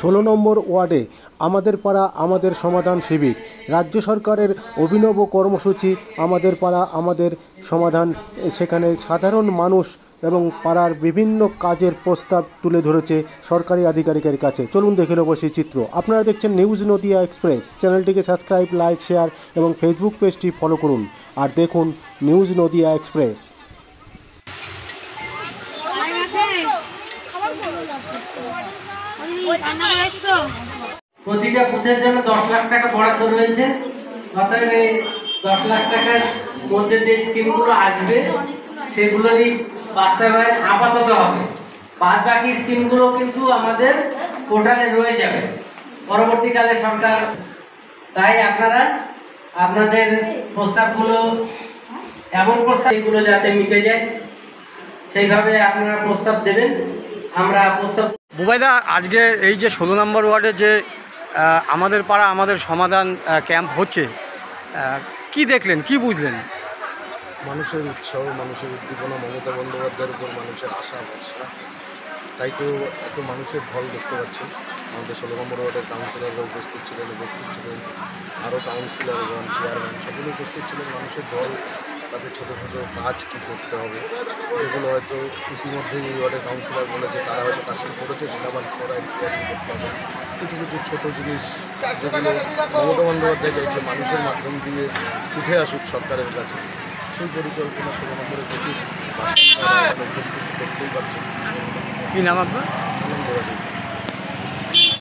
16 নম্বর ওয়ার্ডে আমাদের পাড়া আমাদের সমাধান শিবির। রাজ্য সরকারের অভিনব কর্মসূচি আমাদের পাড়া আমাদের সমাধান। সেখানে সাধারণ মানুষ এবং পাড়ার বিভিন্ন কাজের প্রস্তাব তুলে ধরেছে সরকারি আধিকারিকের কাছে। চলুন দেখে নেব সেই চিত্র। আপনারা দেখছেন নিউজ নদিয়া এক্সপ্রেস। চ্যানেলটিকে সাবস্ক্রাইব, লাইক, শেয়ার এবং ফেসবুক পেজটি ফলো করুন। আর দেখুন নিউজ নদিয়া এক্সপ্রেস। প্রতিটা বুথের জন্য 10 লাখ টাকা বরাদ্দ রয়েছে। অতএব এই 10 লাখ টাকার মধ্যে যে স্কিমগুলো আসবে সেগুলোরই বাস্তবায়ন আপাতত হবে। বাদ বাকি স্কিমগুলো কিন্তু আমাদের পোর্টালে রয়ে যাবে পরবর্তীকালে সরকার। তাই আপনারা আপনাদের প্রস্তাবগুলো এমন প্রস্তাবগুলো যাতে মিটে যায় সেইভাবে আপনারা প্রস্তাব দেবেন। আমরা প্রস্তাব বুবাইদা, আজকে এই যে 16 নম্বর ওয়ার্ডে যে আমাদের পাড়া আমাদের সমাধান ক্যাম্প হচ্ছে, কি দেখলেন, কি বুঝলেন? মানুষের উৎসাহ, মানুষের উদ্দীপনা, মমতা বন্দ্যোপাধ্যায়ের উপর মানুষের আশা ভরসা, তাই তো এত মানুষের ঢল দেখতে পাচ্ছি। আমাদের 16 নম্বর ওয়ার্ডের কাউন্সিলররা উপস্থিত ছিলেন, আরও কাউন্সিলরগণ, চেয়ারম্যান সকলে উপস্থিত ছিলেন। মানুষের দল তাদের ছোটো ছোটো কাজ কী করতে হবে এগুলো হয়তো ইতিমধ্যেই এই ওয়ার্ডের কাউন্সিলর বলেছে, তারা হয়তো কাজটা করেছে, সেটা আবার করার ইতিহাস করতে হবে। কিছু কিছু ছোটো জিনিস যেগুলো মমতা বন্দ্যোপাধ্যায় চাইছে মানুষের মাধ্যম দিয়ে উঠে আসুক সরকারের কাছে, সেই পরিকল্পনা 16 নম্বরে দেখি উপস্থিত দেখতেই পাচ্ছেন। কী নাম আপনার? আনন্দবাদী।